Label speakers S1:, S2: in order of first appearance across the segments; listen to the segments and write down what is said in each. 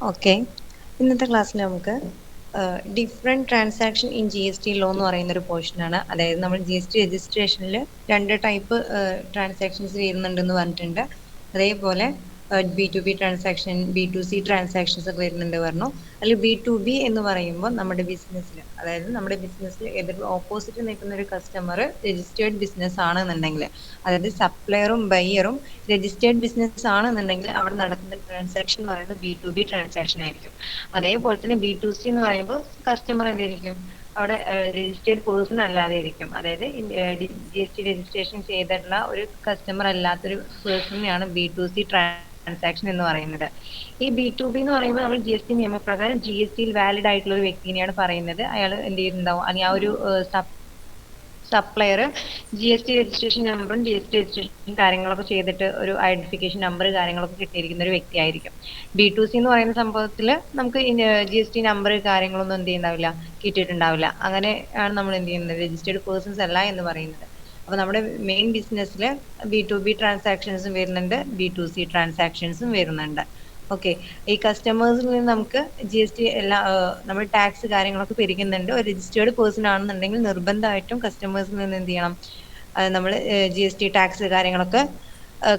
S1: Okay, ഇന്നത്തെ ക്ലാസ്സിൽ നമുക്ക് different transaction in G S T law എന്ന് പറയുന്ന ഒരു പോർഷനാണ്. അതായത് നമ്മൾ ജി എസ് ടി രജിസ്ട്രേഷനിൽ രണ്ട് ടൈപ്പ് ട്രാൻസാക്ഷൻസ് വരുന്നുണ്ടെന്ന് പറഞ്ഞിട്ടുണ്ട്. അതേപോലെ B to B transaction, B to C transactions ഒക്കെ വരുന്നുണ്ട് പറഞ്ഞു. അതിൽ ബി ടു ബി എന്ന് പറയുമ്പോൾ നമ്മുടെ ബിസിനസ്സിൽ, അതായത് നമ്മുടെ ബിസിനസ്സിൽ എതിർ ഓപ്പോസിറ്റ് നിൽക്കുന്ന ഒരു കസ്റ്റമർ രജിസ്റ്റേർഡ് ബിസിനസ് ആണെന്നുണ്ടെങ്കിൽ, അതായത് സപ്ലയറും ബയ്യറും രജിസ്റ്റേർഡ് ബിസിനസ് ആണെന്നുണ്ടെങ്കിൽ അവിടെ നടക്കുന്ന ട്രാൻസാക്ഷൻ എന്ന് പറയുന്നത് ബി ടു ബി ട്രാൻസാക്ഷൻ ആയിരിക്കും. അതേപോലെ തന്നെ ബി ടു സി എന്ന് പറയുമ്പോൾ കസ്റ്റമർ എന്തായിരിക്കും, അവിടെ രജിസ്റ്റേർഡ് പേഴ്സൺ അല്ലാതെ ഇരിക്കും. അതായത് ജി എസ് ടി രജിസ്ട്രേഷൻ ചെയ്തിട്ടുള്ള ഒരു കസ്റ്റമർ അല്ലാത്തൊരു പേഴ്സണെയാണ് ബി ടു സി ട്രാൻസാക്ഷൻ എന്ന് പറയുന്നത്. ഈ ബി ടു ബി എന്ന് പറയുമ്പോൾ നമ്മൾ ജി എസ് ടി നിയമപ്രകാരം ജി എസ് ടിയിൽ വാലിഡ് ആയിട്ടുള്ള ഒരു വ്യക്തിനെയാണ് പറയുന്നത്. അയാൾ എന്ത് ചെയ്യുന്നുണ്ടാവും, അല്ലെങ്കിൽ ആ ഒരു supplier G S T registration നമ്പറും ജി എസ് ടി രജിസ്ട്രേഷൻ കാര്യങ്ങളൊക്കെ ചെയ്തിട്ട് ഒരു ഐഡന്റിഫിക്കേഷൻ നമ്പർ കാര്യങ്ങളൊക്കെ കിട്ടിയിരിക്കുന്ന ഒരു വ്യക്തിയായിരിക്കും. ബി ടു സി എന്ന് പറയുന്ന സംഭവത്തിൽ നമുക്ക് ജി എസ് ടി നമ്പർ കാര്യങ്ങളൊന്നും എന്ത് ചെയ്യുന്നുണ്ടാവില്ല, കിട്ടിയിട്ടുണ്ടാവില്ല. അങ്ങനെ ആണ് നമ്മൾ എന്ത് ചെയ്യുന്നത്, രജിസ്റ്റേർഡ് പേഴ്സൺസ് അല്ല എന്ന് പറയുന്നത്. അപ്പോൾ നമ്മുടെ മെയിൻ ബിസിനസ്സിൽ ബി ടു ബി ട്രാൻസാക്ഷൻസും വരുന്നുണ്ട്, ബി ടു സി ട്രാൻസാക്ഷൻസും വരുന്നുണ്ട്. ഓക്കെ, ഈ കസ്റ്റമേഴ്സിൽ നിന്ന് നമുക്ക് ജി എസ് ടി എല്ലാ നമ്മൾ ടാക്സ് കാര്യങ്ങളൊക്കെ പിരിക്കുന്നുണ്ട്. ഒരു രജിസ്റ്റേർഡ് പേഴ്സൺ ആണെന്നുണ്ടെങ്കിൽ നിർബന്ധമായിട്ടും കസ്റ്റമേഴ്സിൽ നിന്ന് എന്ത് ചെയ്യണം, നമ്മൾ ജി എസ് ടി ടാക്സ് കാര്യങ്ങളൊക്കെ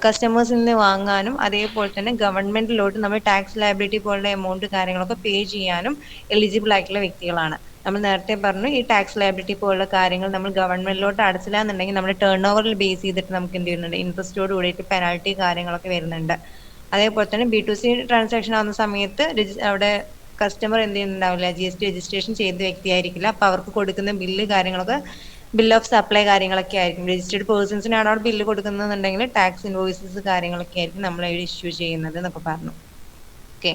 S1: കസ്റ്റമേഴ്സിൽ നിന്ന് വാങ്ങാനും, അതേപോലെ തന്നെ ഗവൺമെന്റിലോട്ട് നമ്മൾ ടാക്സ് ലയബിലിറ്റി പോലുള്ള എമൗണ്ട് കാര്യങ്ങളൊക്കെ പേ ചെയ്യാനും എലിജിബിൾ ആയിട്ടുള്ള വ്യക്തികളാണ്. നമ്മൾ നേരത്തെ പറഞ്ഞു, ഈ ടാക്സ് ലയബിലിറ്റി പോലുള്ള കാര്യങ്ങൾ നമ്മൾ ഗവൺമെന്റിലോട്ട് അടച്ചില്ല എന്നുണ്ടെങ്കിൽ നമ്മുടെ ടേൺ ഓവറിൽ ബേസ് ചെയ്തിട്ട് നമുക്ക് എന്ത് ചെയ്യുന്നുണ്ട്, ഇൻട്രസ്റ്റോട് കൂടിയിട്ട് പെനാൽറ്റി കാര്യങ്ങളൊക്കെ വരുന്നുണ്ട്. അതേപോലെ തന്നെ ബി ടു സി ട്രാൻസാക്ഷൻ ആവുന്ന സമയത്ത് അവിടെ കസ്റ്റമർ എന്ത് ചെയ്യുന്നുണ്ടാവില്ല, ജി എസ് ടി രജിസ്ട്രേഷൻ ചെയ്ത വ്യക്തിയായിരിക്കില്ല. അപ്പൊ അവർക്ക് കൊടുക്കുന്ന ബില്ല് കാര്യങ്ങളൊക്കെ ബിൽ ഓഫ് സപ്ലൈ കാര്യങ്ങളൊക്കെ ആയിരിക്കും. രജിസ്റ്റേർഡ് പേഴ്സൺസിനാണ് അവിടെ ബില്ല് കൊടുക്കുന്നതെന്നുണ്ടെങ്കിൽ ടാക്സ് ഇൻവോയ്സസ് കാര്യങ്ങളൊക്കെ ആയിരിക്കും നമ്മൾ ഇഷ്യൂ ചെയ്യുന്നത് എന്നൊക്കെ പറഞ്ഞു. ഓക്കെ,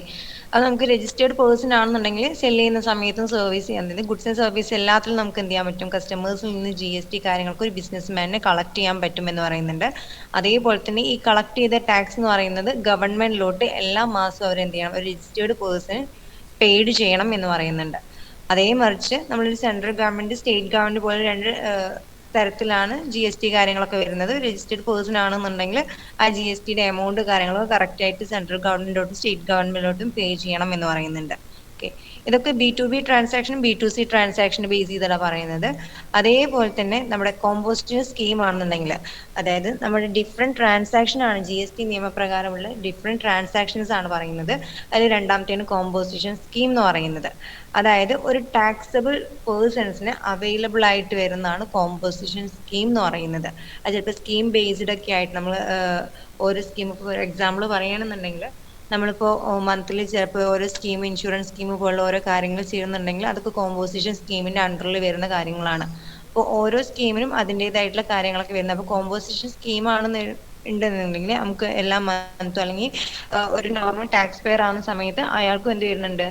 S1: അത് നമുക്ക് രജിസ്റ്റേർഡ് പേഴ്സൺ ആണെന്നുണ്ടെങ്കിൽ സെല് ചെയ്യുന്ന സമയത്തും സർവീസ് ചെയ്യുന്നത് ഗുഡ്സ് ആൻഡ് സർവീസ് എല്ലാത്തിലും നമുക്ക് എന്ത് ചെയ്യാൻ പറ്റും, കസ്റ്റമേഴ്സിൽ നിന്ന് ജി എസ് ടി കാര്യങ്ങൾക്ക് ഒരു ബിസിനസ്മാനെ കളക്ട് ചെയ്യാൻ പറ്റും എന്ന് പറയുന്നുണ്ട്. അതേപോലെ തന്നെ ഈ കളക്ട് ചെയ്ത ടാക്സ് എന്ന് പറയുന്നത് ഗവൺമെന്റിലോട്ട് എല്ലാ മാസവും അവർ എന്ത് ചെയ്യണം, ഒരു രജിസ്റ്റേർഡ് പേഴ്സൺ പെയ്ഡ് ചെയ്യണം എന്ന് പറയുന്നുണ്ട്. അതേ മറിച്ച് നമ്മളൊരു സെൻട്രൽ ഗവൺമെന്റ്, സ്റ്റേറ്റ് ഗവൺമെന്റ് പോലെ രണ്ട് തരത്തിലാണ് ജി എസ് ടി കാര്യങ്ങളൊക്കെ വരുന്നത്. രജിസ്റ്റേർഡ് പേഴ്സൺ ആണെന്നുണ്ടെങ്കിൽ ആ ജി എസ് ടിയുടെ എമൗണ്ട് കാര്യങ്ങളൊക്കെ കറക്റ്റ് ആയിട്ട് സെൻട്രൽ ഗവൺമെന്റിലോട്ടും സ്റ്റേറ്റ് ഗവൺമെന്റിലോട്ടും പേ ചെയ്യണം എന്ന് പറയുന്നുണ്ട്. ഓക്കെ, ഇതൊക്കെ B to B transaction, B to C transaction base ചെയ്താണ് പറയുന്നത്. അതേപോലെ തന്നെ നമ്മുടെ കോമ്പോസിഷൻ സ്കീം ആണെന്നുണ്ടെങ്കിൽ, അതായത് നമ്മുടെ ഡിഫറെന്റ് ട്രാൻസാക്ഷൻ ആണ് ജി എസ് ടി നിയമപ്രകാരമുള്ള ഡിഫറെന്റ് ട്രാൻസാക്ഷൻസ് ആണ് പറയുന്നത്. അതിൽ രണ്ടാമത്തെയാണ് കോമ്പോസിഷൻ സ്കീം എന്ന് പറയുന്നത്. അതായത് ഒരു ടാക്സബിൾ പേഴ്സൺസിന് അവൈലബിൾ ആയിട്ട് വരുന്നതാണ് കോമ്പോസിഷൻ സ്കീം എന്ന് പറയുന്നത്. അത് ചിലപ്പോൾ സ്കീം ബേസ്ഡ് ഒക്കെ ആയിട്ട് നമ്മൾ ഓരോ സ്കീം, ഫോർ എക്സാമ്പിൾ പറയുകയാണെന്നുണ്ടെങ്കിൽ നമ്മളിപ്പോൾ മന്ത്ലി ചിലപ്പോൾ ഓരോ സ്കീം, ഇൻഷുറൻസ് സ്കീം പോലുള്ള ഓരോ കാര്യങ്ങൾ ചെയ്യുന്നുണ്ടെങ്കിൽ അതൊക്കെ കോമ്പോസിഷൻ സ്കീമിന്റെ അണ്ടറിൽ വരുന്ന കാര്യങ്ങളാണ്. അപ്പോൾ ഓരോ സ്കീമിനും അതിൻ്റെതായിട്ടുള്ള കാര്യങ്ങളൊക്കെ വരുന്നത്. അപ്പോൾ കോമ്പോസിഷൻ സ്കീം ആണെന്ന് ഉണ്ടെന്നുണ്ടെങ്കിൽ നമുക്ക് എല്ലാ മന്തും, അല്ലെങ്കിൽ ഒരു നോർമൽ ടാക്സ് പെയർ ആവുന്ന സമയത്ത് അയാൾക്കും എന്ത് വരുന്നുണ്ട്,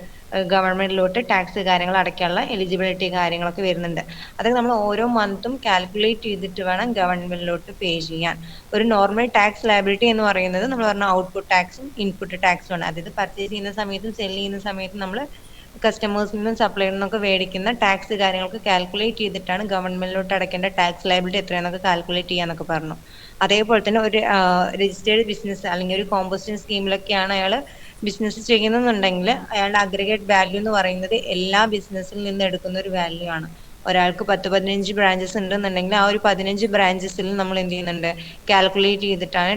S1: ഗവൺമെന്റിലോട്ട് ടാക്സ് കാര്യങ്ങൾ അടയ്ക്കാനുള്ള എലിജിബിലിറ്റി കാര്യങ്ങളൊക്കെ വരുന്നുണ്ട്. അതൊക്കെ നമ്മൾ ഓരോ മന്തും കാൽക്കുലേറ്റ് ചെയ്തിട്ട് വേണം ഗവൺമെന്റിലോട്ട് പേ ചെയ്യാൻ. ഒരു നോർമൽ ടാക്സ് ലയബിലിറ്റി എന്ന് പറയുന്നത് നമ്മൾ പറഞ്ഞ ഔട്ട്പുട്ട് ടാക്സും ഇൻപുട്ട് ടാക്സും ആണ്. അതായത് പർച്ചേസ് ചെയ്യുന്ന സമയത്തും സെല് ചെയ്യുന്ന സമയത്തും നമ്മൾ കസ്റ്റമേഴ്സിൽ നിന്നും സപ്ലയറിൽ നിന്നൊക്കെ മേടിക്കുന്ന ടാക്സ് കാര്യങ്ങൾക്ക് കാൽക്കുലേറ്റ് ചെയ്തിട്ടാണ് ഗവൺമെന്റിലോട്ട് അടയ്ക്കേണ്ട ടാക്സ് ലയബിലിറ്റി എത്രയാണെന്നൊക്കെ കാൽക്കുലേറ്റ് ചെയ്യാന്നൊക്കെ പറഞ്ഞു. അതേപോലെ തന്നെ ഒരു രജിസ്റ്റേർഡ് ബിസിനസ് അല്ലെങ്കിൽ ഒരു കോമ്പോസിഷൻ സ്കീമിലൊക്കെയാണ് അയാൾ ബിസിനസ് ചെയ്യുന്നുണ്ടെങ്കിൽ അയാളുടെ അഗ്രിഗേറ്റ് വാല്യൂ എന്ന് പറയുന്നത് എല്ലാ ബിസിനസ്സിൽ നിന്ന് എടുക്കുന്ന ഒരു വാല്യൂ ആണ്. ഒരാൾക്ക് 10-15 ബ്രാഞ്ചസ് ഉണ്ടെന്നുണ്ടെങ്കിൽ ആ ഒരു 15 ബ്രാഞ്ചസിൽ നമ്മൾ എന്ത് ചെയ്യുന്നുണ്ട്, കാൽക്കുലേറ്റ് ചെയ്തിട്ടാണ്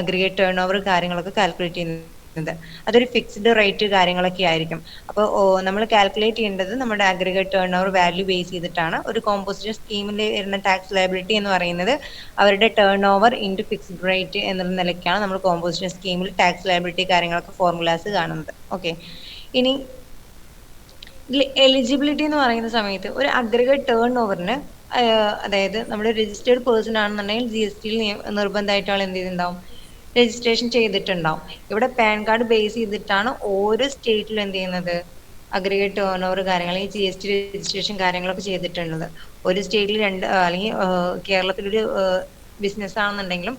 S1: അഗ്രിഗേറ്റ് ടേൺ ഓവർ കാര്യങ്ങളൊക്കെ കാൽക്കുലേറ്റ് ചെയ്യുന്നത്. അതൊരു ഫിക്സ്ഡ് റേറ്റ് കാര്യങ്ങളൊക്കെ ആയിരിക്കും. അപ്പോൾ നമ്മൾ കാൽക്കുലേറ്റ് ചെയ്യേണ്ടത് നമ്മുടെ aggregate turn over value base ചെയ്തിട്ടാണ്. ഒരു കോമ്പോസിഷൻ സ്കീമിൽ വരുന്ന ടാക്സ് ലയബിലിറ്റി എന്ന് പറയുന്നത് അവരുടെ turn over into fixed rate എന്നുള്ള നിലയ്ക്കാണ് നമ്മൾ കോമ്പോസിഷൻ സ്കീമിൽ ടാക്സ് ലയബിലിറ്റി കാര്യങ്ങളൊക്കെ ഫോർമുലാസ് കാണുന്നത്. ഓക്കെ, ഇനി എലിജിബിലിറ്റി എന്ന് പറയുന്ന സമയത്ത് ഒരു അഗ്രിഗേറ്റ് ടേൺ ഓവറിന്, അതായത് നമ്മുടെ രജിസ്റ്റേർഡ് പേഴ്സൺ ആണെന്നുണ്ടെങ്കിൽ ജി എസ് ടിയിൽ നിർബന്ധമായിട്ട് ആൾ എന്ത് ചെയ്തിട്ടുണ്ടാവും, രജിസ്ട്രേഷൻ ചെയ്തിട്ടുണ്ടാവും. ഇവിടെ പാൻ കാർഡ് ബേസ് ചെയ്തിട്ടാണ് ഓരോ സ്റ്റേറ്റിലും എന്ത് ചെയ്യുന്നത്, അഗ്രിഗേറ്റ് ടേൺ ഓവർ കാര്യങ്ങൾ, ഈ ജി എസ് ടി രജിസ്ട്രേഷൻ കാര്യങ്ങളൊക്കെ ചെയ്തിട്ടുള്ളത്. ഒരു സ്റ്റേറ്റിൽ രണ്ട്, അല്ലെങ്കിൽ കേരളത്തിലൊരു ബിസിനസ് ആണെന്നുണ്ടെങ്കിലും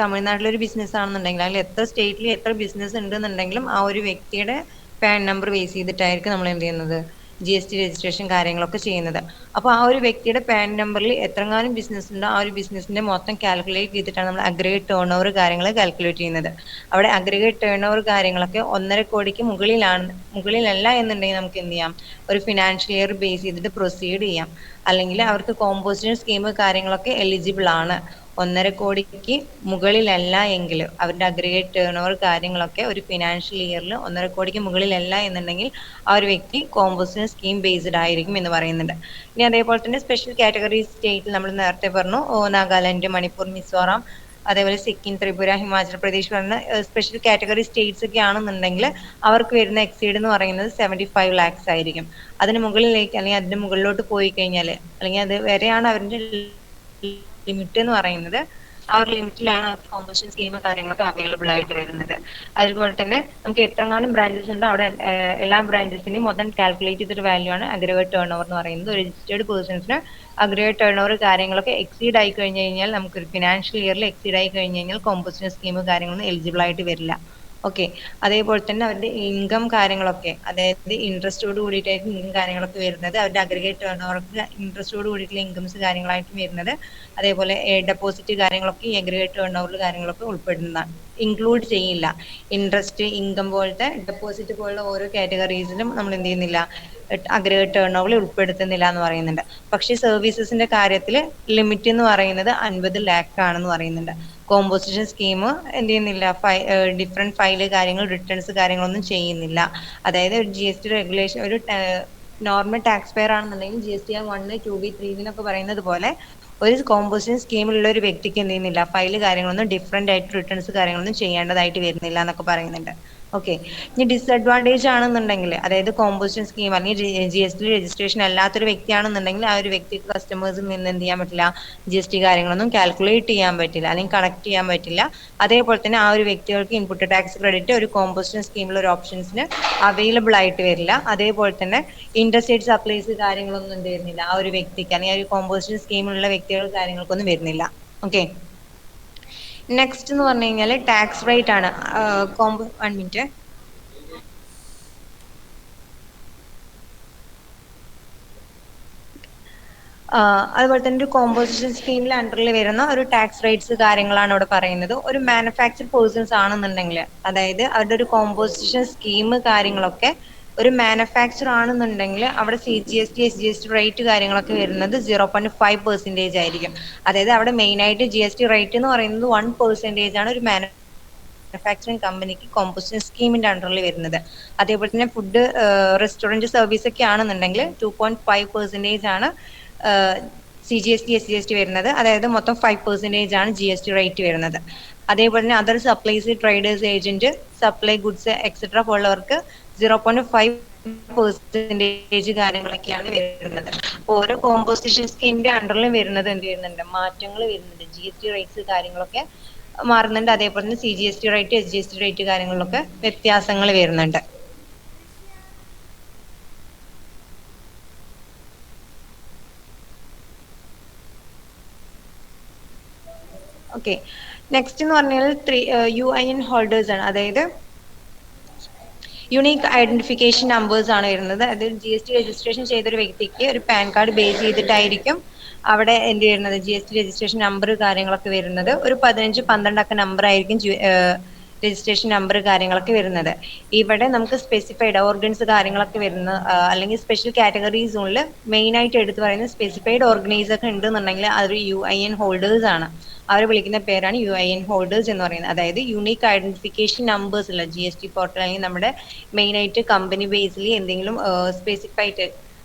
S1: തമിഴ്നാട്ടിലൊരു ബിസിനസ് ആണെന്നുണ്ടെങ്കിലും, അല്ലെങ്കിൽ എത്ര സ്റ്റേറ്റിൽ എത്ര ബിസിനസ് ഉണ്ടെന്നുണ്ടെങ്കിലും ആ ഒരു വ്യക്തിയുടെ പാൻ നമ്പർ ബേസ് ചെയ്തിട്ടായിരിക്കും നമ്മൾ എന്ത് ചെയ്യുന്നത്, GST രജിസ്ട്രേഷൻ കാര്യങ്ങളൊക്കെ ചെയ്യുന്നത്. അപ്പോൾ ആ ഒരു വ്യക്തിയുടെ പാൻ നമ്പറിൽ എത്രങ്ങാനും ബിസിനസ് ഉണ്ടോ ആ ഒരു ബിസിനസിന്റെ മൊത്തം കാൽക്കുലേറ്റ് ചെയ്തിട്ടാണ് നമ്മൾ അഗ്രിഗേറ്റ് ടേൺ ഓവർ കാര്യങ്ങൾ കാൽക്കുലേറ്റ് ചെയ്യുന്നത്. അവിടെ അഗ്രിഗേറ്റ് ടേൺ ഓവർ കാര്യങ്ങളൊക്കെ 1.5 കോടിക്ക് മുകളിലല്ല എന്നുണ്ടെങ്കിൽ നമുക്ക് എന്ത് ചെയ്യാം, ഒരു ഫിനാൻഷ്യൽ ഇയർ ബേസ് ചെയ്തിട്ട് പ്രൊസീഡ് ചെയ്യാം. അല്ലെങ്കിൽ അവർക്ക് കോമ്പോസിഷൻ സ്കീം കാര്യങ്ങളൊക്കെ എലിജിബിൾ ആണ്. 1.5 കോടിക്ക് മുകളിലല്ല എങ്കിൽ അവരുടെ അഗ്രിഗേറ്റ് ടേൺ ഓവർ കാര്യങ്ങളൊക്കെ ഒരു ഫിനാൻഷ്യൽ ഇയറിൽ 1.5 കോടിക്ക് മുകളിലല്ല എന്നുണ്ടെങ്കിൽ ആ ഒരു വ്യക്തി കോമ്പോസിഷൻ സ്കീം ബേസ്ഡ് ആയിരിക്കും എന്ന് പറയുന്നുണ്ട്. ഇനി അതേപോലെ തന്നെ സ്പെഷ്യൽ കാറ്റഗറി സ്റ്റേറ്റിൽ നമ്മൾ നേരത്തെ പറഞ്ഞു, നാഗാലാൻഡ്, മണിപ്പൂർ, മിസോറാം, അതേപോലെ സിക്കിം, ത്രിപുര, ഹിമാചൽ പ്രദേശ് പറഞ്ഞ സ്പെഷ്യൽ കാറ്റഗറി സ്റ്റേറ്റ്സ് ഒക്കെ ആണെന്നുണ്ടെങ്കിൽ അവർക്ക് വരുന്ന എക്സീഡ് എന്ന് പറയുന്നത് 75 lakhs ആയിരിക്കും. അതിന് മുകളിലേക്ക് അല്ലെങ്കിൽ അതിന് മുകളിലോട്ട് പോയി കഴിഞ്ഞാൽ, അല്ലെങ്കിൽ അത് വരെയാണ് അവരുടെ ലിമിറ്റ് എന്ന് പറയുന്നത്. ആ ഒരു ലിമിറ്റിലാണ് കോമ്പോസിഷൻ സ്കീം കാര്യങ്ങളൊക്കെ അവൈലബിൾ ആയിട്ട് വരുന്നത്. അതുപോലെ തന്നെ നമുക്ക് എത്രങ്ങാനും ബ്രാഞ്ചസ് ഉണ്ടോ അവിടെ എല്ലാ ബ്രാഞ്ചസിന്റെയും മൊത്തം കാൽക്കുലേറ്റ് ചെയ്തൊരു വാല്യൂ ആണ് അഗ്രിഗേറ്റ് ടേൺ ഓവർ എന്ന് പറയുന്നത്. രജിസ്റ്റേർഡ് പേഴ്സൺസിന് അഗ്രിഗേറ്റ് ടേൺ ഓവർ കാര്യങ്ങളൊക്കെ എക്സീഡ് ആയി കഴിഞ്ഞ് കഴിഞ്ഞാൽ, നമുക്കൊരു ഫിനാൻഷ്യൽ ഇയറിൽ എക്സീഡ് ആയി കഴിഞ്ഞ് കഴിഞ്ഞാൽ കോമ്പോസിഷൻ സ്കീം കാര്യങ്ങളൊന്നും എലിജിബിൾ ആയിട്ട് വരില്ല. ഓക്കെ. അതേപോലെ തന്നെ അവരുടെ ഇൻകം കാര്യങ്ങളൊക്കെ, അതായത് ഇൻട്രസ്റ്റോട് കൂടിയിട്ടായിരിക്കും ഇൻകം കാര്യങ്ങളൊക്കെ വരുന്നത്. അവരുടെ അഗ്രിഗേറ്റ് ടേൺ ഓവർക്ക് ഇൻട്രസ്റ്റോട് കൂടിയിട്ടുള്ള ഇൻകംസ് കാര്യങ്ങളായിട്ടും വരുന്നത്. അതേപോലെ ഡെപ്പോസിറ്റ് കാര്യങ്ങളൊക്കെ ഈ അഗ്രിഗേറ്റ് ടേൺ ഓവർ കാര്യങ്ങളൊക്കെ ഉൾപ്പെടുന്നതാണ്, ഇൻക്ലൂഡ് ചെയ്യില്ല. ഇൻട്രസ്റ്റ്, ഇൻകം പോലത്തെ, ഡെപ്പോസിറ്റ് പോലുള്ള ഓരോ കാറ്റഗറീസിലും നമ്മൾ എന്ത് ചെയ്യുന്നില്ല, അഗ്രിഗേറ്റ് ടേൺ ഓവറിൽ ഉൾപ്പെടുത്തുന്നില്ല എന്ന് പറയുന്നുണ്ട്. പക്ഷേ സർവീസസിന്റെ കാര്യത്തിൽ ലിമിറ്റ് എന്ന് പറയുന്നത് 50 lakh ആണെന്ന് പറയുന്നുണ്ട്. കോമ്പോസിഷൻ സ്കീം എന്ത് ചെയ്യുന്നില്ല, ഡിഫറെന്റ് ഫയല് കാര്യങ്ങൾ, റിട്ടേൺസ് കാര്യങ്ങളൊന്നും ചെയ്യുന്നില്ല. അതായത് ഒരു GST റെഗുലേഷൻ, ഒരു നോർമൽ ടാക്സ് പെയർ ആണെന്നുണ്ടെങ്കിൽ GSTR 1, 2B, 3B എന്നൊക്കെ പറയുന്നത് പോലെ ഒരു കോമ്പോസിഷൻ സ്കീമിലുള്ള ഒരു വ്യക്തിക്ക് എന്ത് ചെയ്യുന്നില്ല, ഫയല് കാര്യങ്ങളൊന്നും ഡിഫറെന്റ് ആയിട്ട് റിട്ടേൺസ് കാര്യങ്ങളൊന്നും ചെയ്യേണ്ടതായിട്ട് വരുന്നില്ല എന്നൊക്കെ പറയുന്നുണ്ട്. ഓക്കെ. ഇനി ഡിസ്അഡ്വാൻറ്റേജ് ആണെന്നുണ്ടെങ്കിൽ, അതായത് കോമ്പോസിഷൻ സ്കീം അല്ലെങ്കിൽ GST രജിസ്ട്രേഷൻ അല്ലാത്തൊരു വ്യക്തിയാണെന്നുണ്ടെങ്കിൽ ആ ഒരു വ്യക്തിക്ക് കസ്റ്റമേഴ്സിൽ നിന്ന് എന്ത് ചെയ്യാൻ പറ്റില്ല, GST കാര്യങ്ങളൊന്നും കാൽക്കുലേറ്റ് ചെയ്യാൻ പറ്റില്ല അല്ലെങ്കിൽ കണക്ട് ചെയ്യാൻ പറ്റില്ല. അതേപോലെ തന്നെ ആ ഒരു വ്യക്തികൾക്ക് ഇൻപുട്ട് ടാക്സ് ക്രെഡിറ്റ് ഒരു കോമ്പോസിഷൻ സ്കീമിലുള്ള ഒരു ഓപ്ഷൻസിന് അവൈലബിൾ ആയിട്ട് വരില്ല. അതേപോലെ തന്നെ ഇന്റർസ്റ്റേറ്റ് സപ്ലൈസ് കാര്യങ്ങളൊന്നും എന്ത് വരുന്നില്ല ആ ഒരു വ്യക്തിക്ക്, അല്ലെങ്കിൽ ആ ഒരു കോമ്പോസിഷൻ സ്കീമിലുള്ള വ്യക്തികൾ കാര്യങ്ങൾക്കൊന്നും വരുന്നില്ല. ഓക്കെ. നെക്സ്റ്റ് എന്ന് പറഞ്ഞു കഴിഞ്ഞാൽ ടാക്സ് റേറ്റ് ആണ്. 1 മിനിറ്റ്. അതുപോലെ തന്നെ ഒരു കോമ്പോസിഷൻ സ്കീമിൽ അണ്ടറിൽ വരുന്ന ഒരു ടാക്സ് റേറ്റ്സ് കാര്യങ്ങളാണ് ഇവിടെ പറയുന്നത്. ഒരു മാനുഫാക്ചർ പേഴ്സൺസ് ആണെന്നുണ്ടെങ്കിൽ, അതായത് അവരുടെ ഒരു കോമ്പോസിഷൻ സ്കീം കാര്യങ്ങളൊക്കെ ഒരു മാനുഫാക്ചർ ആണെന്നുണ്ടെങ്കിൽ അവിടെ CGST, SGST റേറ്റ് കാര്യങ്ങളൊക്കെ വരുന്നത് 0.5% ആയിരിക്കും. അതായത് അവിടെ മെയിൻ ആയിട്ട് GST റേറ്റ് എന്ന് പറയുന്നത് 1% ആണ് ഒരു മാനുഫാക്ചറിങ് കമ്പനിക്ക് കോമ്പോസിഷൻ സ്കീമിന്റെ അണ്ടറിൽ വരുന്നത്. അതേപോലെ തന്നെ ഫുഡ്, റെസ്റ്റോറന്റ് സർവീസ് ഒക്കെ ആണെന്നുണ്ടെങ്കിൽ 2.5% ആണ് CGST, SGST വരുന്നത്. അതായത് മൊത്തം 5% ആണ് GST റേറ്റ് വരുന്നത്. അതേപോലെ തന്നെ other supplies, traders, agent, supply goods etcetera പോലുള്ളവർക്ക് 0.5% കാര്യങ്ങളൊക്കെയാണ് വരുന്നത്. ഓരോ കോമ്പോസിഷൻ സ്കീമിന്റെ അണ്ടറിലും വരുന്നത് എന്ത് ചെയ്യുന്നുണ്ട്, മാറ്റങ്ങൾ വരുന്നുണ്ട്. GST റേറ്റ്സ് കാര്യങ്ങളൊക്കെ മാറുന്നുണ്ട്. അതേപോലെ തന്നെ CGST റേറ്റ്, SGST റേറ്റ് കാര്യങ്ങളിലൊക്കെ വ്യത്യാസങ്ങൾ വരുന്നുണ്ട്. ഓക്കെ. നെക്സ്റ്റ് എന്ന് പറഞ്ഞാൽ UIN ഹോൾഡേഴ്സ് ആണ്. അതായത് യുണീക്ക് ഐഡന്റിഫിക്കേഷൻ നമ്പേഴ്സ് ആണ് വരുന്നത്. അത് GST രജിസ്ട്രേഷൻ ചെയ്തൊരു വ്യക്തിക്ക് ഒരു പാൻ കാർഡ് ബേസ് ചെയ്തിട്ടായിരിക്കും അവിടെ എന്ത് ചെയ്യുന്നത്, GST രജിസ്ട്രേഷൻ നമ്പർ കാര്യങ്ങളൊക്കെ വരുന്നത്. ഒരു 15-12 അക്ക നമ്പർ ആയിരിക്കും രജിസ്ട്രേഷൻ നമ്പർ കാര്യങ്ങളൊക്കെ വരുന്നത്. ഇവിടെ നമുക്ക് സ്പെസിഫൈഡ് ഓർഗൻസ് കാര്യങ്ങളൊക്കെ വരുന്ന, അല്ലെങ്കിൽ സ്പെഷ്യൽ കാറ്റഗറി സോണിൽ മെയിൻ ആയിട്ട് എടുത്തു പറയുന്ന സ്പെസിഫൈഡ് ഓർഗനൈസർ ഒക്കെ ഉണ്ടെന്നുണ്ടെങ്കിൽ അതൊരു UIN ഹോൾഡേഴ്സ് ആണ്. അവർ വിളിക്കുന്ന പേരാണ് UIN ഹോൾഡേഴ്സ് എന്ന് പറയുന്നത്. അതായത് യുണീക്ക് ഐഡന്റിഫിക്കേഷൻ നമ്പേഴ്സ് ഉള്ള GST പോർട്ടൽ, അല്ലെങ്കിൽ നമ്മുടെ മെയിൻ ആയിട്ട് കമ്പനി ബേസിൽ എന്തെങ്കിലും സ്പെസിഫൈഡ്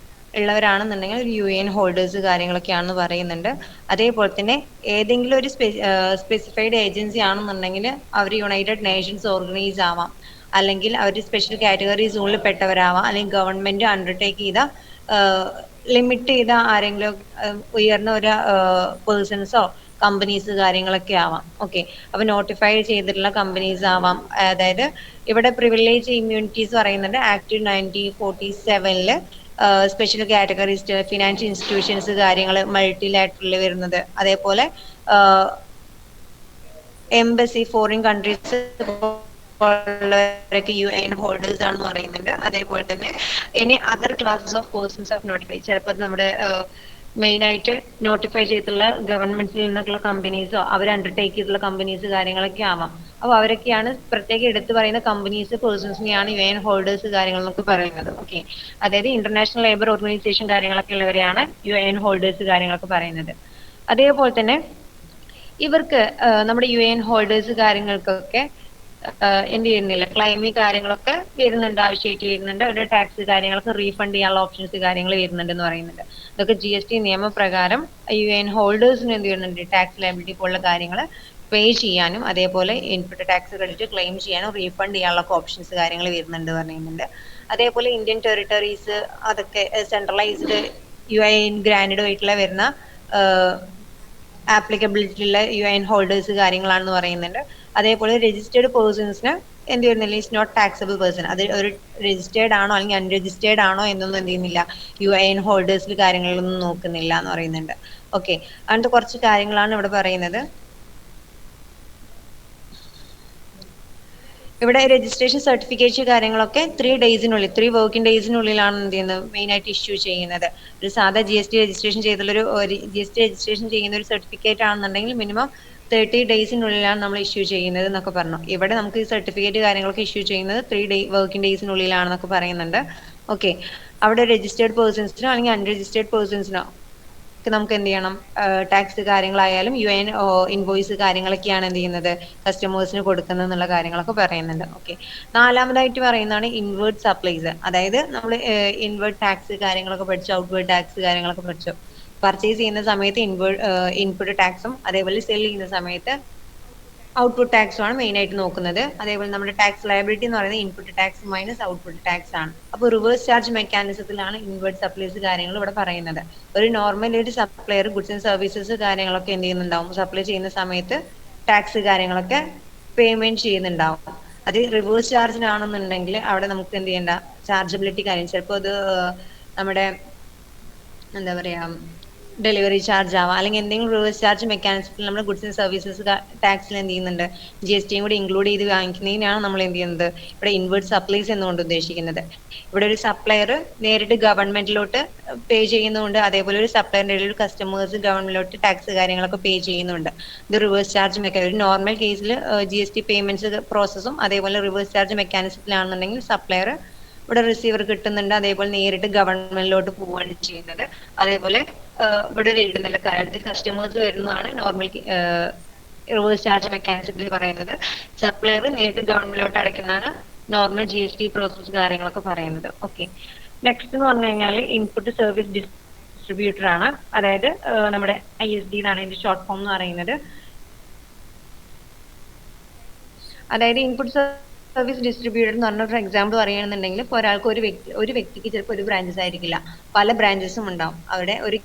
S1: ഉള്ളവരാണെന്നുണ്ടെങ്കിൽ ഒരു UIN ഹോൾഡേഴ്സ് കാര്യങ്ങളൊക്കെയാണെന്ന് പറയുന്നുണ്ട്. അതേപോലെ തന്നെ ഏതെങ്കിലും ഒരു സ്പെസിഫൈഡ് ഏജൻസി ആണെന്നുണ്ടെങ്കിൽ അവർ യുണൈറ്റഡ് നേഷൻസ് ഓർഗനൈസ് ആവാം, അല്ലെങ്കിൽ അവർ സ്പെഷ്യൽ കാറ്റഗറി സോണിൽ പെട്ടവരാവാം, അല്ലെങ്കിൽ ഗവൺമെന്റ് അണ്ടർടേക്ക് ചെയ്ത ലിമിറ്റ് ചെയ്ത ആരെങ്കിലും ഉയർന്ന ഒരു പേഴ്സൺസോ കമ്പനീസ് കാര്യങ്ങളൊക്കെ ആവാം. ഓക്കെ. അപ്പൊ നോട്ടിഫൈ ചെയ്തിട്ടുള്ള കമ്പനീസ് ആവാം. അതായത് ഇവിടെ പ്രിവിലേജ് ഇമ്മ്യൂണിറ്റീസ് പറയുന്നുണ്ട് act 1947 special categories, financial institutions കാര്യങ്ങൾ, മൾട്ടിലാറ്ററൽ വരുന്നത്. അതേപോലെ എംബസി, ഫോറിൻ കൺട്രീസ് ഉള്ളവരൊക്കെ UN ഹോൾഡേഴ്സ് ആണെന്ന് പറയുന്നുണ്ട്. അതേപോലെ തന്നെ ഇനി other classes of persons of notify, ചിലപ്പോൾ നമ്മുടെ മെയിൻ ആയിട്ട് നോട്ടിഫൈ ചെയ്തിട്ടുള്ള ഗവൺമെന്റിൽ നിന്നൊക്കെയുള്ള കമ്പനീസോ അവർ അണ്ടർടേക്ക് ചെയ്തിട്ടുള്ള കമ്പനീസ് കാര്യങ്ങളൊക്കെ ആവാം. അപ്പോൾ അവരൊക്കെയാണ് പ്രത്യേകം എടുത്തു പറയുന്ന കമ്പനീസ് പേഴ്സൺസിനെയാണ് UN ഹോൾഡേഴ്സ് കാര്യങ്ങൾ എന്നൊക്കെ പറയുന്നത്. ഓക്കെ, അതായത് ഇന്റർനാഷണൽ ലേബർ ഓർഗനൈസേഷൻ കാര്യങ്ങളൊക്കെ ഉള്ളവരെയാണ് UN ഹോൾഡേഴ്സ് കാര്യങ്ങളൊക്കെ പറയുന്നത്. അതേപോലെ തന്നെ ഇവർക്ക് നമ്മുടെ UN ഹോൾഡേഴ്സ് കാര്യങ്ങൾക്കൊക്കെ എന്ത് ചെയ്യുന്നില്ല, ക്ലൈമി കാര്യങ്ങളൊക്കെ വരുന്നുണ്ട്, ആവശ്യമായിട്ട് വരുന്നുണ്ട്. അവരുടെ ടാക്സ് കാര്യങ്ങളൊക്കെ റീഫണ്ട് ചെയ്യാനുള്ള ഓപ്ഷൻസ് കാര്യങ്ങൾ വരുന്നുണ്ടെന്ന് പറയുന്നുണ്ട്. ഇതൊക്കെ GST നിയമപ്രകാരം UN ഹോൾഡേഴ്സിന് എന്ത് ചെയ്യുന്നുണ്ട്, ടാക്സ് ലയബിലിറ്റി പോലുള്ള കാര്യങ്ങൾ പേ ചെയ്യാനും അതേപോലെ ഇൻപുട്ട് ടാക്സ് ക്രെഡിറ്റ് ക്ലെയിം ചെയ്യാനും റീഫണ്ട് ചെയ്യാനുള്ള ഓപ്ഷൻസ് കാര്യങ്ങൾ വരുന്നുണ്ട് പറയുന്നുണ്ട്. അതേപോലെ ഇന്ത്യൻ ടെറിട്ടറീസ് അതൊക്കെ സെൻട്രലൈസ്ഡ് UN ഗ്രാൻഡ് ആയിട്ടുള്ള വരുന്ന ആപ്ലിക്കബിലിറ്റി ഉള്ള UN ഹോൾഡേഴ്സ് കാര്യങ്ങളാണെന്ന് പറയുന്നുണ്ട്. അതേപോലെ രജിസ്റ്റേർഡ് പേഴ്സൺസിന് എന്ത് ചെയ്യുന്നില്ല, ഈസ് നോട്ട് ടാക്സബിൾ പേഴ്സൺ, അത് ഒരു രജിസ്റ്റേർഡ് ആണോ അല്ലെങ്കിൽ അൺരജിസ്റ്റേർഡ് ആണോ എന്നൊന്നും എന്ത് ചെയ്യുന്നില്ല, UN ഹോൾഡേഴ്സിൽ കാര്യങ്ങളൊന്നും നോക്കുന്നില്ല എന്ന് പറയുന്നുണ്ട്. ഓക്കെ, അങ്ങനത്തെ കുറച്ച് കാര്യങ്ങളാണ് ഇവിടെ പറയുന്നത്. ഇവിടെ രജിസ്ട്രേഷൻ സർട്ടിഫിക്കേഷൻ കാര്യങ്ങളൊക്കെ 3 ഡേയ്സിനുള്ളിൽ 3 വർക്കിംഗ് ഡേയ്സിനുള്ളിലാണ് എന്ത് ചെയ്യുന്നത്, മെയിൻ ആയിട്ട് ഇഷ്യൂ ചെയ്യുന്നത്. ഒരു സാധാ GST രജിസ്ട്രേഷൻ ചെയ്തുള്ള ഒരു GST രജിസ്ട്രേഷൻ ചെയ്യുന്ന ഒരു സർട്ടിഫിക്കറ്റ് ആണെന്നുണ്ടെങ്കിൽ മിനിമം 30 ഡേയ്സിനുള്ളിലാണ് നമ്മൾ ഇഷ്യൂ ചെയ്യുന്നത് എന്നൊക്കെ പറഞ്ഞു. ഇവിടെ നമുക്ക് ഈ സർട്ടിഫിക്കറ്റ് കാര്യങ്ങളൊക്കെ ഇഷ്യൂ ചെയ്യുന്നത് 3 വർക്കിംഗ് ഡേയ്സിനുള്ളിലാണെന്നൊക്കെ പറയുന്നുണ്ട്. ഓക്കെ, അവിടെ രജിസ്റ്റേർഡ് പേഴ്സൺസിനോ അല്ലെങ്കിൽ അൺരജിസ്റ്റേർഡ് പേഴ്സൺസിനോ നമുക്ക് എന്ത് ചെയ്യണം, ടാക്സ് കാര്യങ്ങളായാലും UN ഇൻവോയ്സ് കാര്യങ്ങളൊക്കെയാണ് എന്ത് ചെയ്യുന്നത്, കസ്റ്റമേഴ്സിന് കൊടുക്കുന്നത് എന്നുള്ള കാര്യങ്ങളൊക്കെ പറയുന്നുണ്ട്. ഓക്കെ, നാലാമതായിട്ട് പറയുന്നതാണ് ഇൻവേർട്ട് സപ്ലൈസ്. അതായത് നമ്മൾ ഇൻവേർട്ട് ടാക്സ് കാര്യങ്ങളൊക്കെ പഠിച്ചു, ഔട്ട്വേർഡ് ടാക്സ് കാര്യങ്ങളൊക്കെ പഠിച്ചു. പർച്ചേസ് ചെയ്യുന്ന സമയത്ത് ഇൻപുട്ട് ടാക്സും അതേപോലെ സെൽ ചെയ്യുന്ന സമയത്ത് ഔട്ട്പുട്ട് ടാക്സും ആണ് മെയിൻ ആയിട്ട് നോക്കുന്നത്. അതേപോലെ നമ്മുടെ ടാക്സ് ലയബിലിറ്റി എന്ന് പറയുന്നത് input tax minus output tax ആണ്. അപ്പോൾ റിവേഴ്സ് ചാർജ് മെക്കാനിസത്തിലാണ് ഇൻവേർട്ട് സപ്ലൈസ് കാര്യങ്ങൾ ഇവിടെ പറയുന്നത്. ഒരു നോർമൽ ഒരു സപ്ലയർ ഗുഡ്സ് ആൻഡ് സർവീസസ് കാര്യങ്ങളൊക്കെ എന്ത് ചെയ്യുന്നുണ്ടാവും, സപ്ലൈ ചെയ്യുന്ന സമയത്ത് ടാക്സ് കാര്യങ്ങളൊക്കെ പേയ്മെന്റ് ചെയ്യുന്നുണ്ടാവും. അത് റിവേഴ്സ് ചാർജിനാണെന്നുണ്ടെങ്കിൽ അവിടെ നമുക്ക് എന്ത് ചെയ്യണ്ട, ചാർജബിലിറ്റി കാര്യം ചിലപ്പോൾ അത് നമ്മുടെ എന്താ പറയാ ഡെലിവറി ചാർജ് ആവാം, അല്ലെങ്കിൽ എന്തെങ്കിലും റിവേഴ്സ് ചാർജ് മെക്കാനിസത്തിൽ നമ്മൾ ഗുഡ്സ് ആൻഡ് സർവീസസ് ടാക്സിൽ എന്ത് ചെയ്യുന്നുണ്ട്, GST കൂടി ഇൻക്ലൂഡ് ചെയ്ത് വാങ്ങിക്കുന്നതിനാണ് നമ്മൾ എന്ത് ചെയ്യുന്നത്, ഇവിടെ ഇൻവേർട്ട് സപ്ലൈസ് എന്നുകൊണ്ട് ഉദ്ദേശിക്കുന്നത്. ഇവിടെ ഒരു സപ്ലയർ നേരിട്ട് ഗവൺമെന്റിലോട്ട് പേ ചെയ്യുന്നുണ്ട്, അതേപോലെ ഒരു സപ്ലയറിന്റെ ഒരു കസ്റ്റമേഴ്സ് ഗവൺമെന്റിലോട്ട് ടാക്സ് കാര്യങ്ങളൊക്കെ പേ ചെയ്യുന്നുണ്ട്. ഇത് റിവേഴ്സ് ചാർജ് മെക്കാനിസം, ഒരു നോർമൽ കേസിൽ GST പേയ്മെന്റ്സ് പ്രോസസ്സും അതേപോലെ റിവേഴ്സ് ചാർജ് മെക്കാനിസത്തിലാണെന്നുണ്ടെങ്കിൽ സപ്ലയർ ഇവിടെ റിസീവർ കിട്ടുന്നുണ്ട്, അതേപോലെ നേരിട്ട് ഗവൺമെന്റിലോട്ട് പോവുകയാണ് ചെയ്യുന്നത്. അതേപോലെ ഇവിടെ എഴുതുന്നില്ല, കാര്യത്തിൽ കസ്റ്റമേഴ്സ് വരുന്നതാണ് നോർമൽ റിവേഴ്സ് ചാർജ് മെക്കാനിസത്തിൽ പറയുന്നത്. സപ്ലയർ നേരിട്ട് ഗവൺമെന്റിലോട്ട് അടയ്ക്കുന്നതാണ് നോർമൽ GST പ്രോസസ് കാര്യങ്ങളൊക്കെ പറയുന്നത്. ഓക്കെ, നെക്സ്റ്റ് എന്ന് പറഞ്ഞു കഴിഞ്ഞാൽ ഇൻപുട്ട് സർവീസ് ഡിസ്ട്രിബ്യൂട്ടർ ആണ്. അതായത് നമ്മുടെ ISD എന്നാണ് ഇതിന്റെ ഷോർട്ട് ഫോം എന്ന് പറയുന്നത്. അതായത് ഇൻപുട്ട് സർവീസ് ഡിസ്ട്രിബ്യൂട്ടർ എന്ന് പറഞ്ഞ ഒരു എക്സാമ്പിൾ പറയുകയാണെന്നുണ്ടെങ്കിൽ, ഇപ്പോൾ ഒരാൾക്ക് ഒരു വ്യക്തിക്ക് ചിലപ്പോൾ ഒരു ബ്രാഞ്ചസ് ആയിരിക്കില്ല, പല ബ്രാഞ്ചസും ഉണ്ടാവും. അവിടെ ഒരു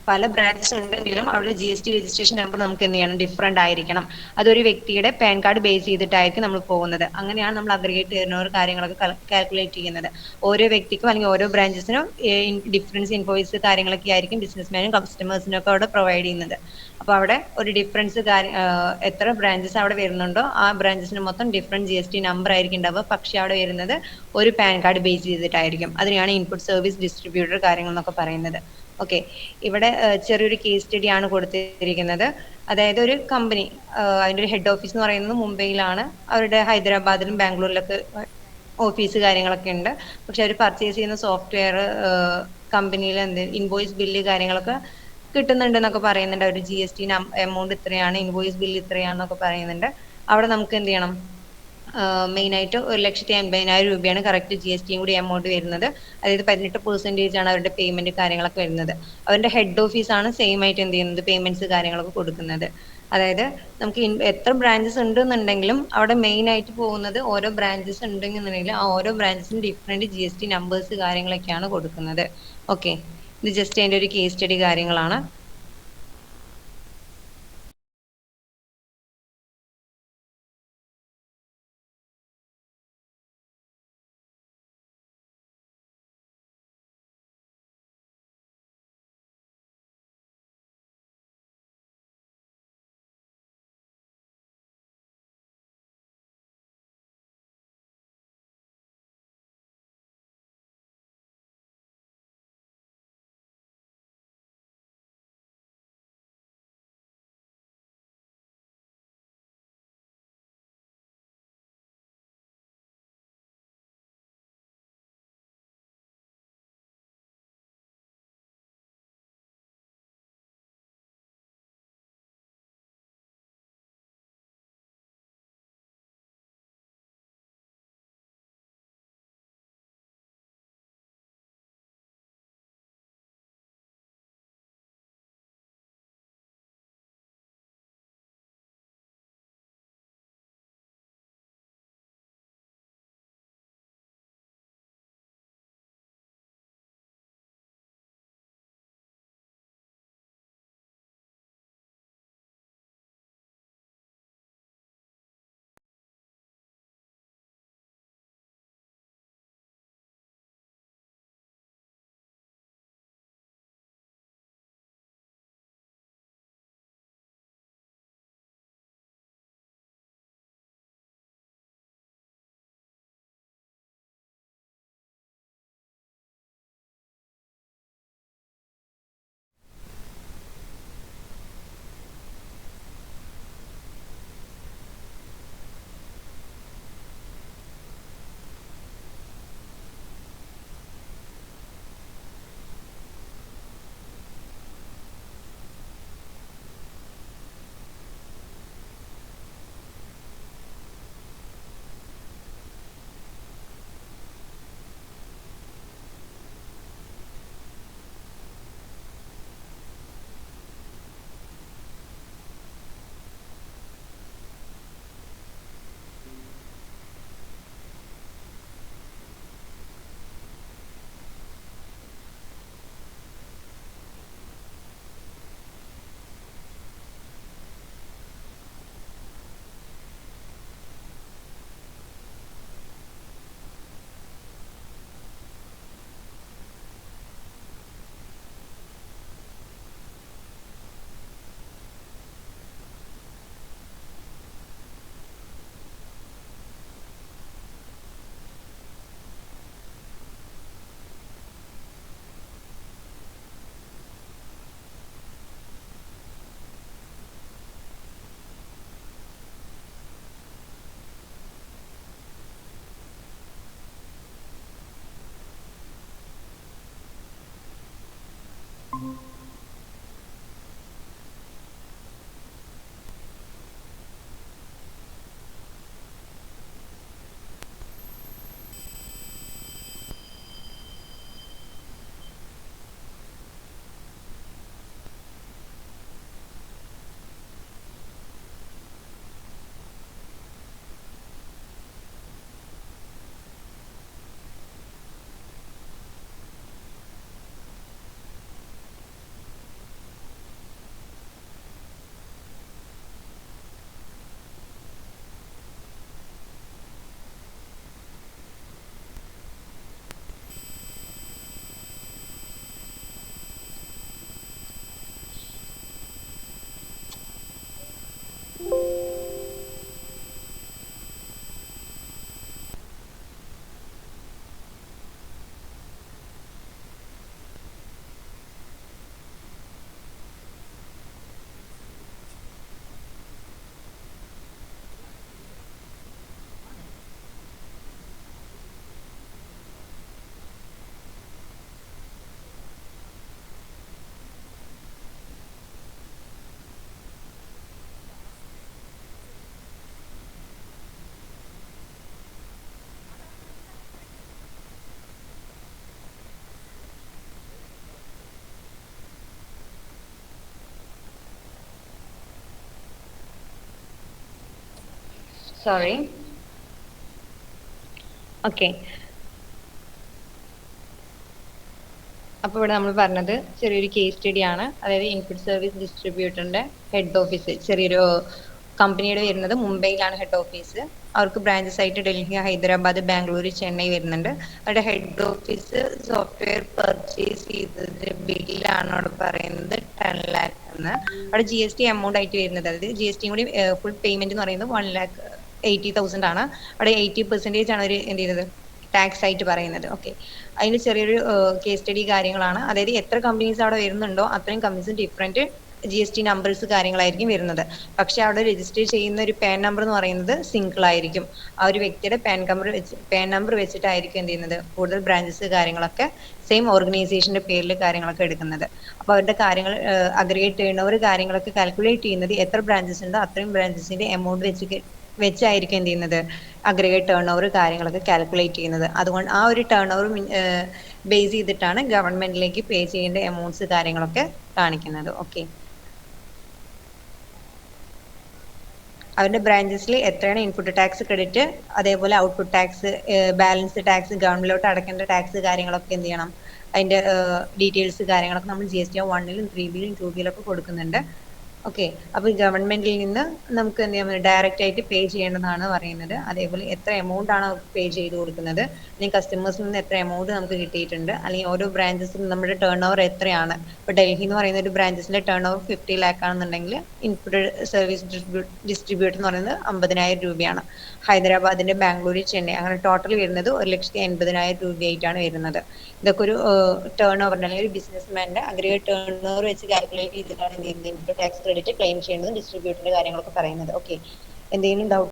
S1: പല ബ്രാഞ്ചസ് ഉണ്ടെങ്കിലും അവിടെ GST രജിസ്ട്രേഷൻ നമ്പർ നമുക്ക് എന്ത് ചെയ്യണം, ഡിഫറെന്റ് ആയിരിക്കണം. അതൊരു വ്യക്തിയുടെ പാൻ കാർഡ് ബേസ് ചെയ്തിട്ടായിരിക്കും നമ്മൾ പോകുന്നത്. അങ്ങനെയാണ് നമ്മൾ അഗ്രിഗേറ്റ് ടേൺഓവർ കാര്യങ്ങളൊക്കെ കാൽക്കുലേറ്റ് ചെയ്യുന്നത്. ഓരോ വ്യക്തിക്കും അല്ലെങ്കിൽ ഓരോ ബ്രാഞ്ചസിനും ഡിഫറൻസ് ഇൻവോയ്സ് കാര്യങ്ങളൊക്കെ ആയിരിക്കും ബിസിനസ്മാനും കസ്റ്റമേഴ്സിനും ഒക്കെ അവിടെ പ്രൊവൈഡ് ചെയ്യുന്നത്. അപ്പൊ അവിടെ ഒരു ഡിഫറൻസ് എത്ര ബ്രാഞ്ചസ് അവിടെ വരുന്നുണ്ടോ ആ ബ്രാഞ്ചസിന് മൊത്തം ഡിഫറെന്റ് GST നമ്പർ ആയിരിക്കും ഉണ്ടാവുക. പക്ഷെ അവിടെ വരുന്നത് ഒരു പാൻ കാർഡ് ബേസ് ചെയ്തിട്ടായിരിക്കും. അതിനെയാണ് ഇൻപുട്ട് സർവീസ് ഡിസ്ട്രിബ്യൂട്ടർ കാര്യങ്ങൾ എന്നൊക്കെ പറയുന്നത്. ഓക്കെ, ഇവിടെ ചെറിയൊരു കേസ് സ്റ്റഡി ആണ് കൊടുത്തിരിക്കുന്നത്. അതായത് ഒരു കമ്പനി, അതിന്റെ ഒരു ഹെഡ് ഓഫീസ് എന്ന് പറയുന്നത് മുംബൈയിലാണ്. അവരുടെ ഹൈദരാബാദിലും ബാംഗ്ലൂരിലൊക്കെ ഓഫീസ് കാര്യങ്ങളൊക്കെ ഉണ്ട്. പക്ഷെ അവർ പർച്ചേസ് ചെയ്യുന്ന സോഫ്റ്റ്വെയർ കമ്പനിയിൽ എന്ത് ഇൻവോയ്സ് ബില്ല് കാര്യങ്ങളൊക്കെ കിട്ടുന്നുണ്ട് എന്നൊക്കെ പറയുന്നുണ്ട്. ഒരു GST എമൗണ്ട് ഇത്രയാണ്, ഇൻവോയ്സ് ബില്ല് ഇത്രയാണെന്നൊക്കെ പറയുന്നുണ്ട്. അവിടെ നമുക്ക് എന്ത് ചെയ്യണം, മെയിൻ ആയിട്ട് 1,80,000 രൂപയാണ് കറക്റ്റ് GST കൂടി എമൗണ്ട് വരുന്നത്. അതായത് 18% ആണ് അവരുടെ പേയ്മെന്റ് കാര്യങ്ങളൊക്കെ വരുന്നത്. അവരുടെ ഹെഡ് ഓഫീസ് ആണ് സെയിം ആയിട്ട് എന്ത് ചെയ്യുന്നത്, പേയ്മെന്റ്സ് കാര്യങ്ങളൊക്കെ കൊടുക്കുന്നത്. അതായത് നമുക്ക് എത്ര ബ്രാഞ്ചസ് ഉണ്ടെന്നുണ്ടെങ്കിലും അവിടെ മെയിൻ ആയിട്ട് പോകുന്നത് ഓരോ ബ്രാഞ്ചസ് ഉണ്ടെന്നുണ്ടെങ്കിൽ ആ ഓരോ ബ്രാഞ്ചസിനും ഡിഫറെന്റ് GST നമ്പേഴ്സ് കാര്യങ്ങളൊക്കെയാണ് കൊടുക്കുന്നത്. ഓക്കെ, ഇത് ജസ്റ്റ് അതിന്റെ ഒരു കേസ് സ്റ്റഡി കാര്യങ്ങളാണ്. Sorry. Okay. അപ്പോൾ ഇവിടെ നമ്മൾ പറഞ്ഞത് ചെറിയൊരു കേസ് സ്റ്റഡി ആണ്. അതായത് ഇൻപുട്ട് സർവീസ് ഡിസ്ട്രിബ്യൂട്ടറിന്റെ ഹെഡ് ഓഫീസ്, ചെറിയൊരു കമ്പനിയുടെ വരുന്നത് മുംബൈയിലാണ് ഹെഡ് ഓഫീസ്. അവർക്ക് ബ്രാഞ്ചസ് ആയിട്ട് ഡൽഹി, ഹൈദരാബാദ്, ബാംഗ്ലൂർ, ചെന്നൈ വരുന്നുണ്ട്. അവരുടെ ഹെഡ് ഓഫീസ് സോഫ്റ്റ്വെയർ പർച്ചേസ് ചെയ്തതിന്റെ ബില്ലാണ് അവിടെ പറയുന്നത് 10 lakh എന്ന്. അവിടെ GST എമൗണ്ട് ആയിട്ട് വരുന്നത്, അതായത് GST കൂടി ഫുൾ പേയ്മെന്റ് എന്ന് പറയുന്നത് 1,80,000 ആണ്. അവിടെ 80% ആണ് അവർ എന്ത് ചെയ്തത്, ടാക്സ് ആയിട്ട് പറയുന്നത്. ഓക്കെ, അതിന് ചെറിയൊരു കേസ് സ്റ്റഡി കാര്യങ്ങളാണ്. അതായത് എത്ര കമ്പനീസ് അവിടെ വരുന്നുണ്ടോ അത്രയും കമ്പനീസ് ഡിഫറെന്റ് GST നമ്പേഴ്സ് കാര്യങ്ങളായിരിക്കും വരുന്നത്. പക്ഷെ അവിടെ രജിസ്റ്റർ ചെയ്യുന്ന ഒരു പാൻ നമ്പർ എന്ന് പറയുന്നത് സിംഗിൾ ആയിരിക്കും. ആ ഒരു വ്യക്തിയുടെ പാൻ നമ്പർ വെച്ചിട്ടായിരിക്കും എന്ത് ചെയ്യുന്നത്, കൂടുതൽ ബ്രാഞ്ചസ് കാര്യങ്ങളൊക്കെ സെയിം ഓർഗനൈസേഷന്റെ പേരിൽ കാര്യങ്ങളൊക്കെ എടുക്കുന്നത്. അപ്പൊ അവരുടെ കാര്യങ്ങൾ അഗ്രിഗേറ്റ് ടേൺ കാര്യങ്ങളൊക്കെ കാൽക്കുലേറ്റ് ചെയ്യുന്നത് എത്ര ബ്രാഞ്ചസ് ഉണ്ടോ അത്രയും ബ്രാഞ്ചസിന്റെ എമൗണ്ട് വെച്ചായിരിക്കും എന്ത് ചെയ്യുന്നത്, അഗ്രിഗേറ്റ് ടേൺ ഓവർ കാര്യങ്ങളൊക്കെ കാൽക്കുലേറ്റ് ചെയ്യുന്നത്. അതുകൊണ്ട് ആ ഒരു ടേൺ ഓവർ ബേസ് ചെയ്തിട്ടാണ് ഗവൺമെന്റിലേക്ക് പേ ചെയ്യേണ്ട എമൗണ്ട്സ് കാര്യങ്ങളൊക്കെ കാണിക്കുന്നത്. ഓക്കെ, അവരുടെ ബ്രാഞ്ചസിൽ എത്രയാണ് ഇൻപുട്ട് ടാക്സ് ക്രെഡിറ്റ്, അതേപോലെ ഔട്ട്പുട്ട് ടാക്സ്, ബാലൻസ് ടാക്സ്, ഗവൺമെന്റിലോട്ട് അടക്കേണ്ട ടാക്സ് കാര്യങ്ങളൊക്കെ എന്ത് ചെയ്യണം, അതിന്റെ ഡീറ്റെയിൽസ് കാര്യങ്ങളൊക്കെ നമ്മൾ GST 1-ലും 3B-ലും 2B-ലൊക്കെ കൊടുക്കുന്നുണ്ട്. ഓക്കെ, അപ്പൊ ഗവൺമെന്റിൽ നിന്ന് നമുക്ക് എന്ത് ചെയ്യാൻ, ഡയറക്റ്റ് ആയിട്ട് പേ ചെയ്യേണ്ടതാണ് പറയുന്നത്. അതേപോലെ എത്ര എമൗണ്ട് ആണ് പേ ചെയ്ത് കൊടുക്കുന്നത്, അല്ലെങ്കിൽ കസ്റ്റമേഴ്സിൽ നിന്ന് എത്ര എമൗണ്ട് നമുക്ക് കിട്ടിയിട്ടുണ്ട്, അല്ലെങ്കിൽ ഓരോ ബ്രാഞ്ചസിലും നമ്മുടെ ടേൺ ഓവർ എത്രയാണ്. ഇപ്പൊ ഡൽഹി എന്ന് പറയുന്ന ഒരു ബ്രാഞ്ചസിന്റെ ടേൺ ഓവർ 50 lakh ആണെന്നുണ്ടെങ്കിൽ ഇൻപുട്ട് സർവീസ് ഡിസ്ട്രിബ്യൂട്ടർ എന്ന് പറയുന്നത് 50,000 രൂപയാണ്. ഹൈദരാബാദിന്റെ, ബാംഗ്ലൂർ, ചെന്നൈ അങ്ങനെ ടോട്ടൽ വരുന്നത് 1,80,000 രൂപയായിട്ടാണ് വരുന്നത്. ഇതൊക്കെ ഒരു ടേൺ ഓവറിന്റെ അല്ലെങ്കിൽ ഒരു ബിസിനസ്മാന്റെ അഗ്രിഗേറ്റ് ടേൺ ഓവർ വെച്ച് കാൽക്കുലേറ്റ് ചെയ്തിട്ടാണ് ഇൻപുട്ട് ടാക്സ് ക്രെഡിറ്റ് ക്ലെയിം ചെയ്യുന്നത്, ഡിസ്ട്രിബ്യൂട്ടറിന്റെ കാര്യങ്ങളൊക്കെ പറയുന്നത്. ഓക്കെ, എന്തെങ്കിലും ഡൗട്ട്